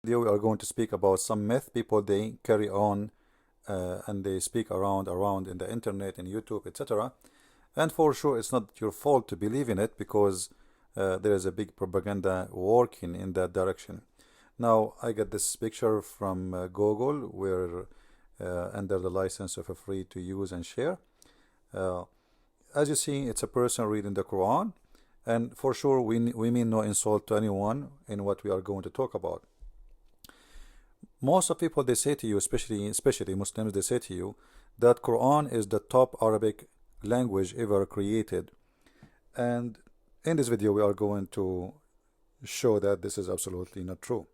video we are going to speak about some myth people they carry on and they speak around in the internet and YouTube, etc. And for sure it's not your fault to believe in it, because there is a big propaganda working in that direction. Now I got this picture from Google, where under the license of a free to use and share. As you see, it's a person reading the Quran, and for sure we mean no insult to anyone in what we are going to talk about. Most of people, they say to you, especially Muslims, they say to you that Quran is the top Arabic language ever created. And in this video we are going to show that this is absolutely not true.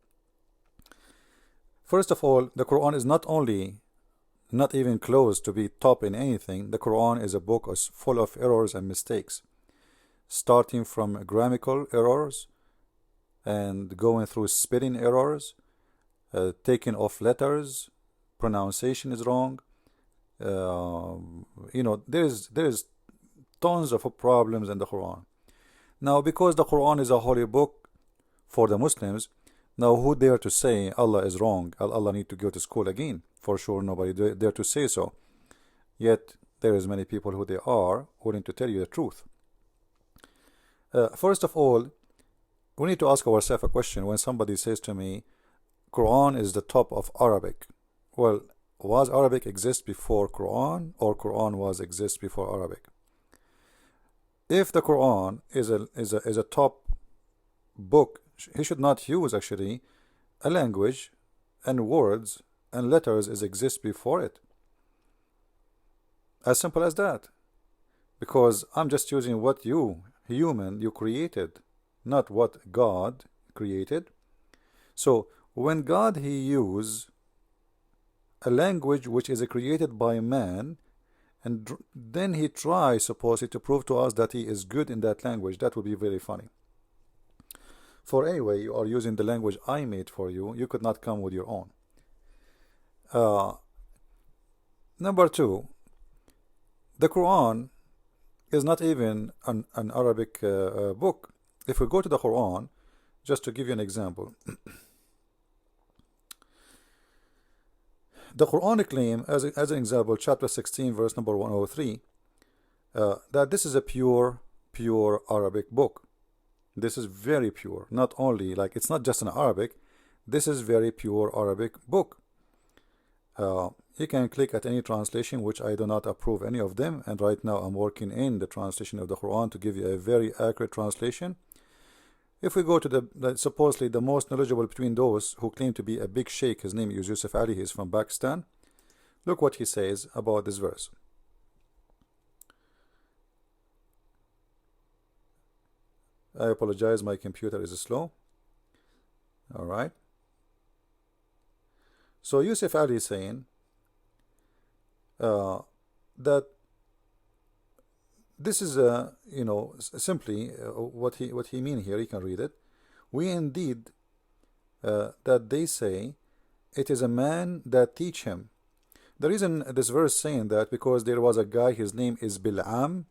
First of all, the Quran is not even close to be top in anything. The Quran is a book full of errors and mistakes, starting from grammatical errors and going through spelling errors, taking off letters, pronunciation is wrong. There is tons of problems in the Quran. Now, because the Quran is a holy book for the Muslims, now who dare to say Allah is wrong? Allah need to go to school again? For sure nobody dare to say so. Yet there is many people who they are willing to tell you the truth. First of all, we need to ask ourselves a question. When somebody says to me, Quran is the top of Arabic, well, was Arabic exist before Quran, or Quran was exist before Arabic? If the Quran is a top book, he should not use actually a language and words and letters is exist before it. As simple as that. Because I'm just using what you created, not what God created. So when God he use a language which is created by man, and then he tries supposedly to prove to us that he is good in that language, that would be very funny. For anyway, you are using the language I made for you. You could not come with your own. Number two, the Quran is not even an Arabic book. If we go to the Quran, just to give you an example, the Quranic claim, as an example, chapter 16, verse number 103, that this is a pure Arabic book. This is very pure. Not only, like, it's not just an Arabic, this is very pure Arabic book. You can click at any translation, which I do not approve any of them, and right now I'm working in the translation of the Quran to give you a very accurate translation. If we go to the supposedly the most knowledgeable between those who claim to be a big sheikh, his name is Yusuf Ali, he is from Pakistan. Look what he says about this verse. I apologize, my computer is slow. Alright. So Yusuf Ali is saying that this is simply what he mean here. You can read it. We indeed that they say it is a man that teach him. The reason this verse saying that, because there was a guy, his name is Bil'am,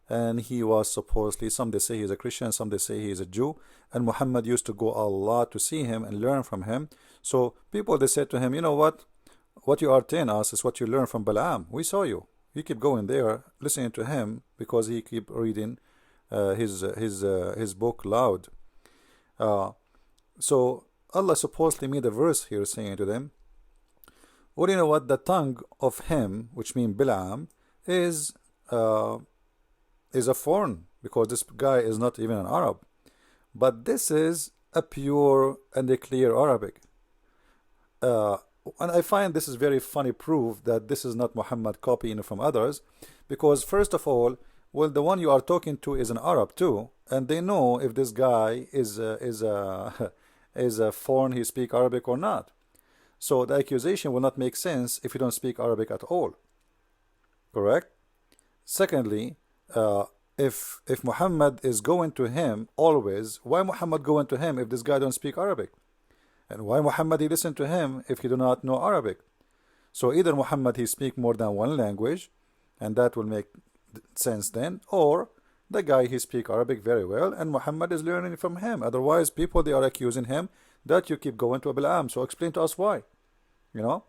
and he was supposedly, some they say he's a Christian, some they say he is a Jew, and Muhammad used to go a lot to see him and learn from him. So people, they said to him, you know what you are telling us is what you learn from Balaam. We saw you. You keep going there, listening to him, because he keep reading his book loud. So Allah supposedly made a verse here saying to them, well, you know what, the tongue of him, which means Balaam, is a foreign, because this guy is not even an Arab. But this is a pure and a clear Arabic. And I find this is very funny proof that this is not Muhammad copying from others, because first of all, well, the one you are talking to is an Arab too, and they know if this guy is a foreign, he speak Arabic or not. So the accusation will not make sense if you don't speak Arabic at all. Correct? Secondly, if Muhammad is going to him always, why Muhammad going to him if this guy don't speak Arabic? And why Muhammad he listen to him if he do not know Arabic? So either Muhammad he speak more than one language, and that will make sense then, or the guy he speak Arabic very well and Muhammad is learning from him. Otherwise people, they are accusing him that you keep going to Balaam. So explain to us why, you know.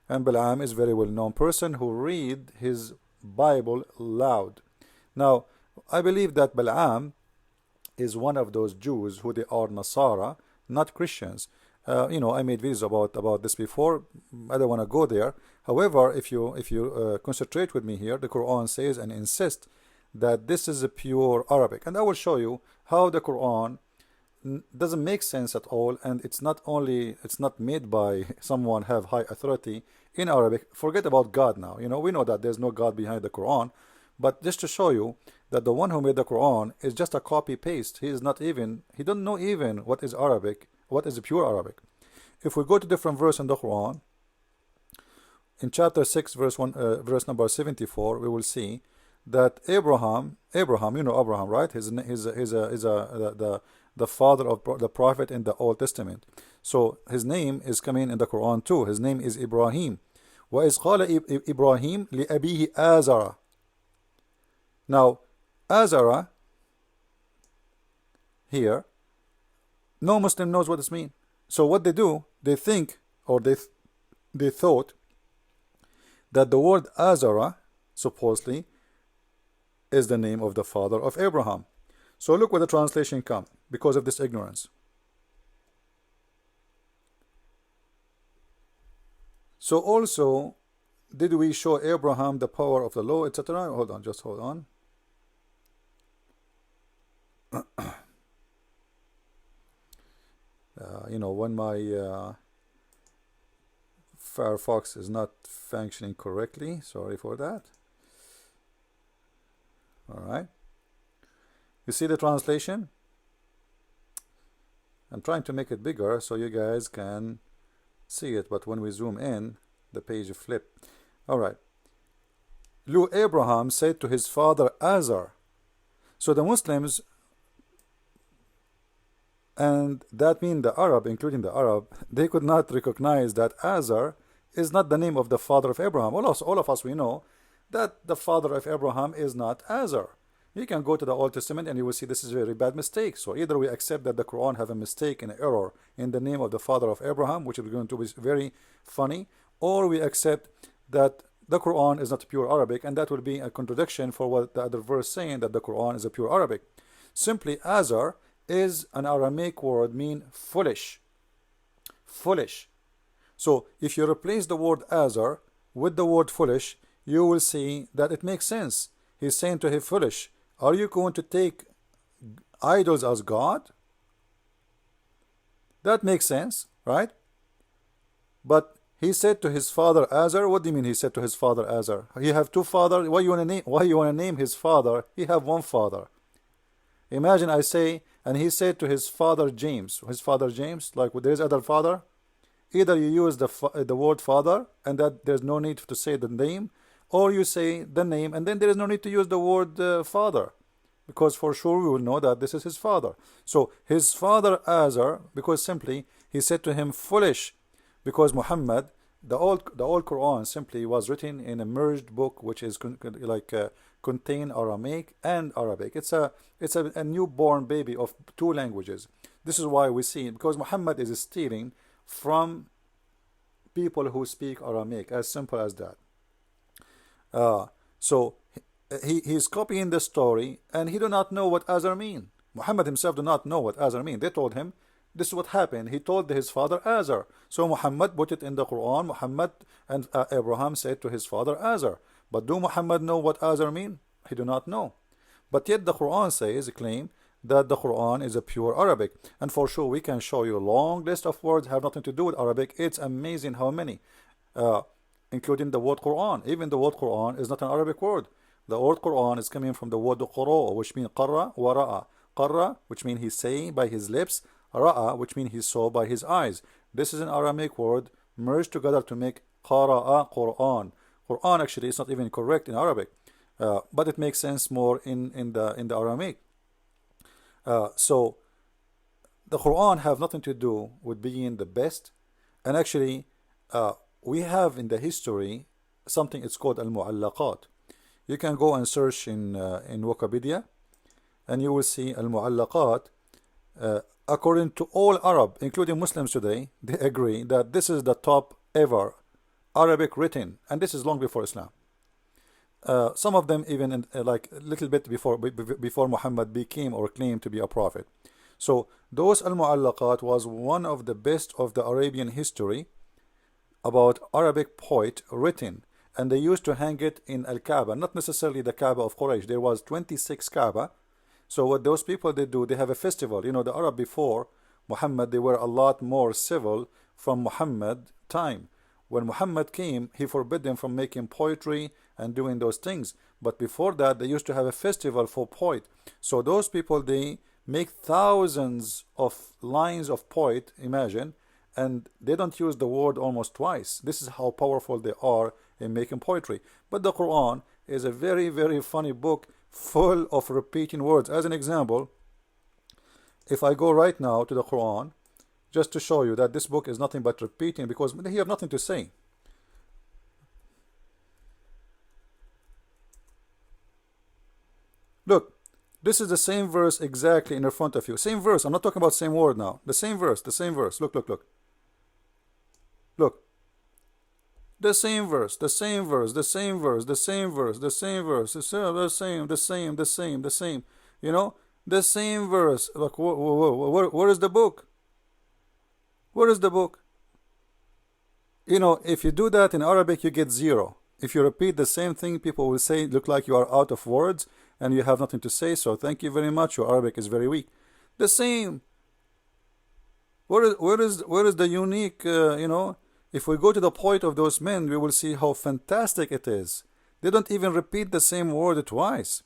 And Balaam is a very well-known person who read his Bible loud. Now, I believe that Balaam is one of those Jews who they are Nasara, not Christians. I made videos about this before. I don't want to go there. However, if you concentrate with me here, the Quran says and insists that this is a pure Arabic, and I will show you how the Quran doesn't make sense at all, and it's not made by someone have high authority in Arabic. Forget about God now. We know that there's no God behind the Quran, but just to show you that the one who made the Quran is just a copy paste. He don't know even what is Arabic, what is pure Arabic. If we go to different verse in the Quran, in chapter 6 verse 1, verse number 74, we will see that Abraham, you know Abraham, right? He's the father of the prophet in the Old Testament. So his name is coming in the Quran too. His name is Ibrahim. وَإِذْ قَالَ إِبْرَاهِيمُ لِأَبِيهِ آزَرَ. Now, Azara here, no Muslim knows what this means. So what they do, they think, or they thought that the word Azara supposedly is the name of the father of Abraham. So look where the translation comes because of this ignorance. So also, did we show Abraham the power of the law, etc.? Hold on, just hold on. When my Firefox is not functioning correctly, sorry for that. Alright, you see the translation? I'm trying to make it bigger so you guys can see it, but when we zoom in, the page flip. Alright, Lu Abraham said to his father Azar. So the Muslims, and that means the Arab, including the Arab, they could not recognize that Azar is not the name of the father of Abraham. All of us, we know that the father of Abraham is not Azar. You can go to the Old Testament and you will see this is a very bad mistake. So either we accept that the Quran have a mistake and error in the name of the father of Abraham, which is going to be very funny, or we accept that the Quran is not pure Arabic, and that would be a contradiction for what the other verse saying that the Quran is a pure Arabic. Simply, Azar is an Aramaic word mean foolish. Foolish. So if you replace the word Azar with the word foolish, you will see that it makes sense. He's saying to him, foolish, are you going to take idols as God? That makes sense, right? But he said to his father Azar. What do you mean he said to his father Azar? He have two fathers. Why you want to name his father? He have one father. Imagine I say, and he said to his father James. His father James, like there is other father. Either you use the word father, and that there's no need to say the name, or you say the name, and then there is no need to use the word father, because for sure we will know that this is his father. So his father Azar, because simply he said to him foolish, because Muhammad, the old Quran simply was written in a merged book, which is contain Aramaic and Arabic. It's a newborn baby of two languages. This is why we see, because Muhammad is stealing from people who speak Aramaic, as simple as that. So he's copying the story, and he do not know what Azar mean. Muhammad himself do not know what Azar mean. They told him this is what happened. He told his father Azar. So Muhammad put it in the Quran. Muhammad and Abraham said to his father Azar. But do Muhammad know what Azar mean? He do not know. But yet the Quran claim that the Quran is a pure Arabic. And for sure we can show you a long list of words have nothing to do with Arabic. It's amazing how many. Including the word Quran. Even the word Quran is not an Arabic word. The word Quran is coming from the word Qura, which means Qarra wa Ra'a. Qarra, which means he's saying by his lips. Ra'a, which means he saw by his eyes. This is an Aramaic word merged together to make Qara'a Quran. Quran actually is not even correct in Arabic, but it makes sense more in the Aramaic. So the Quran have nothing to do with being the best, and actually we have in the history something it's called al-mu'allaqat. You can go and search in Wikipedia, and you will see al-mu'allaqat according to all Arab, including Muslims today, they agree that this is the top ever Arabic written, and this is long before Islam. Some of them even like a little bit before Muhammad became or claimed to be a prophet. So those Al-Mu'allaqat was one of the best of the Arabian history about Arabic poet written, and they used to hang it in Al-Kaaba, not necessarily the Kaaba of Quraysh. There was 26 Kaaba. So what those people they do, they have a festival. You know, the Arab before Muhammad, they were a lot more civil from Muhammad time. When Muhammad came, he forbid them from making poetry and doing those things. But before that, they used to have a festival for poet. So those people, they make thousands of lines of poet, imagine, and they don't use the word almost twice. This is how powerful they are in making poetry. But the Quran is a very, very funny book full of repeating words. As an example, if I go right now to the Quran, just to show you that this book is nothing but repeating, because they have nothing to say. Look, this is the same verse exactly in front of you. Same verse. I'm not talking about same word now. The same verse. The same verse. Look, look, look. Look. The same verse. The same verse. The same verse. The same verse. The same verse. The same. The same. The same. The same. You know, the same verse. Look, where is the book? Where is the book? You know, if you do that in Arabic, you get 0. If you repeat the same thing, people will say, look like you are out of words and you have nothing to say, so thank you very much, your Arabic is very weak. The same. Where is the unique, you know, if we go to the point of those men, we will see how fantastic it is. They don't even repeat the same word twice.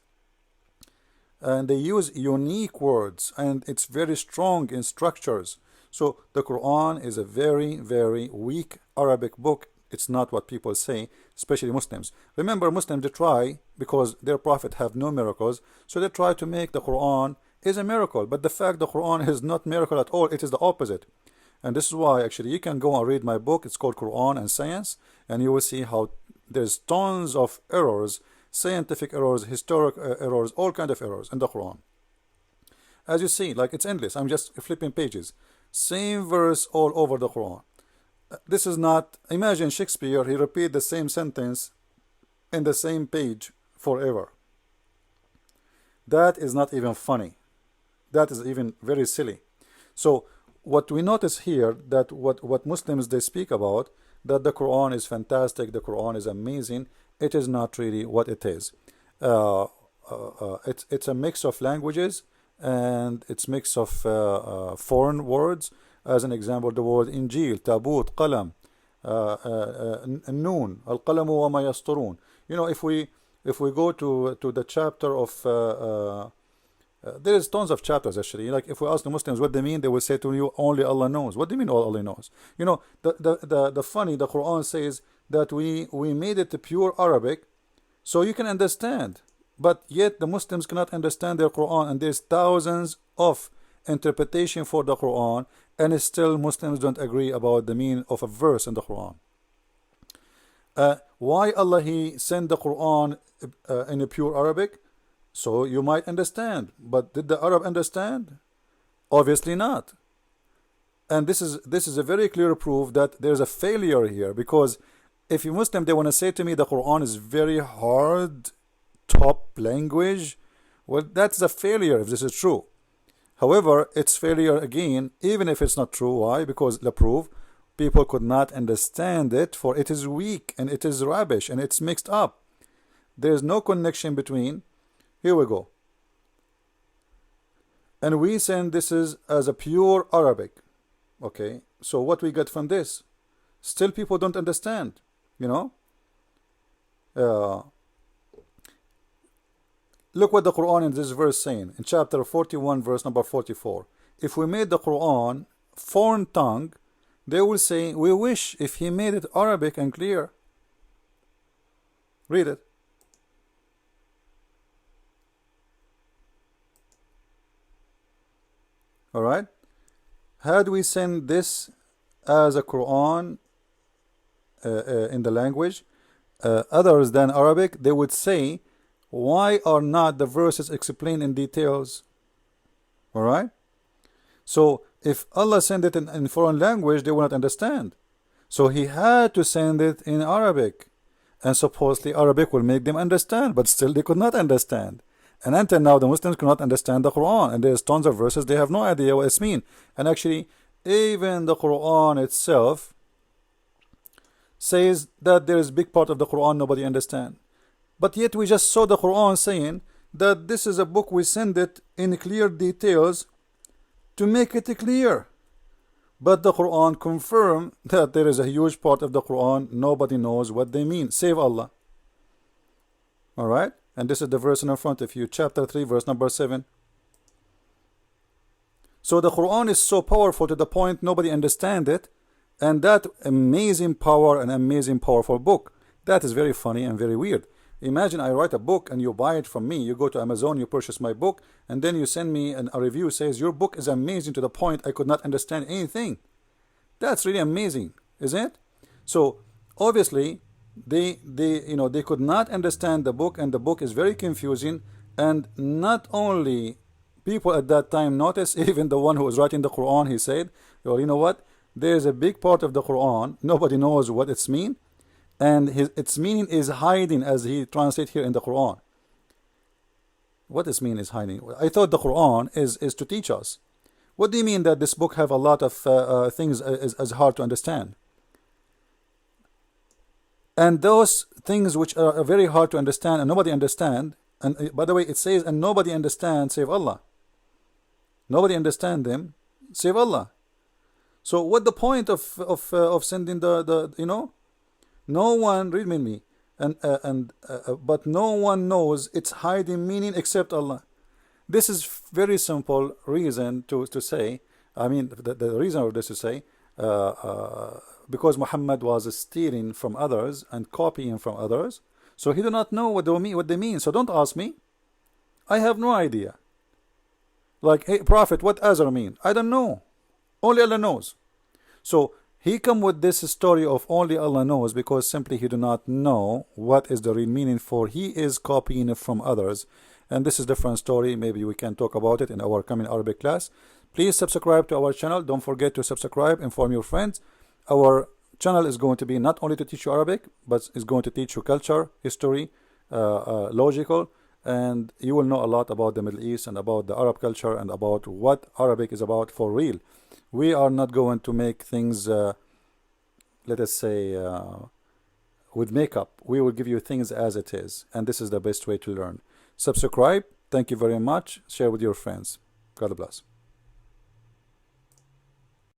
And they use unique words, and it's very strong in structures. So the Quran is a very, very weak Arabic book. It's not what people say, especially Muslims. Remember, Muslims, they try, because their prophet have no miracles, so they try to make the Quran is a miracle. But the fact the Quran is not miracle at all, it is the opposite. And this is why, actually, you can go and read my book. It's called Quran and Science, and you will see how there's tons of errors, scientific errors, historic errors, all kind of errors in the Quran. As you see, like it's endless. I'm just flipping pages. Same verse all over the Quran. This is not, imagine Shakespeare, he repeat the same sentence in the same page forever. That is not even funny. That is even very silly. So what we notice here, that what Muslims they speak about, that the Quran is fantastic, the Quran is amazing, it is not really what it is. It's a mix of languages, and it's mix of foreign words. As an example, the word Injil, Tabut, Qalam, Noon, Al-Qalamu wa ma yasturun. You know, if we go to the chapter of there is tons of chapters actually. Like if we ask the Muslims what they mean, they will say to you, only Allah knows. What do you mean all Allah knows? You know, the funny, the Quran says that we made it pure Arabic so you can understand, but yet the Muslims cannot understand their Quran, and there's thousands of interpretation for the Quran, and still Muslims don't agree about the meaning of a verse in the Quran. Why Allah He sent the Quran in a pure Arabic? So you might understand, but did the Arab understand? Obviously not. And this is a very clear proof that there's a failure here, because if you Muslim they want to say to me the Quran is very hard, top language, well, that's a failure if this is true. However, it's failure again, even if it's not true. Why? Because the proof, people could not understand it, for it is weak and it is rubbish and it's mixed up. There's no connection between. Here we go. And we send this is as a pure Arabic. Okay, so what we get from this? Still people don't understand, you know. Look what the Quran in this verse saying in chapter 41 verse number 44. If we made the Quran foreign tongue, they will say, we wish if he made it Arabic and clear. Read it. Alright, had we send this as a Quran in the language others than Arabic, they would say, why are not the verses explained in details? Alright, So if Allah sent it in foreign language, they will not understand. So he had to send it in Arabic. And supposedly Arabic will make them understand, but still they could not understand. And until now, the Muslims cannot understand the Quran. And there's tons of verses, they have no idea what it's mean. And actually, even the Quran itself says that there is a big part of the Quran nobody understand. But yet we just saw the Quran saying that this is a book, we send it in clear details to make it clear. But the Quran confirm that there is a huge part of the Quran nobody knows what they mean, save Allah. Alright? And this is the verse in front of you, chapter 3, verse number 7. So the Quran is so powerful to the point nobody understand it, and that amazing power and amazing powerful book. That is very funny and very weird. Imagine I write a book and you buy it from me. You go to Amazon, you purchase my book, and then you send me a review says your book is amazing to the point I could not understand anything. That's really amazing, isn't it? So obviously they could not understand the book, and the book is very confusing. And not only people at that time noticed, even the one who was writing the Quran, he said, well, you know what? There's a big part of the Quran nobody knows what it's mean, and its meaning is hiding, as he translates here in the Quran. What its mean is hiding? I thought the Quran is to teach us. What do you mean that this book have a lot of things as hard to understand? And those things which are very hard to understand and nobody understand, and by the way it says, and nobody understands save Allah. Nobody understand them save Allah. So what the point of sending the no one, read with me, but no one knows its hiding meaning except Allah. This is very simple reason to say, I mean the reason of this to say, because Muhammad was stealing from others and copying from others, so he do not know what they mean. So don't ask me, I have no idea. Like, hey Prophet, what Azar mean? I don't know, only Allah knows. So he come with this story of only Allah knows because simply he do not know what is the real meaning, for he is copying it from others. And this is a different story. Maybe we can talk about it in our coming Arabic class. Please subscribe to our channel. Don't forget to subscribe, inform your friends. Our channel is going to be not only to teach you Arabic, but is going to teach you culture, history, logical, and you will know a lot about the Middle East and about the Arab culture and about what Arabic is about for real. We are not going to make things, let us say, with makeup. We will give you things as it is, and this is the best way to learn. Subscribe. Thank you very much. Share with your friends. God bless.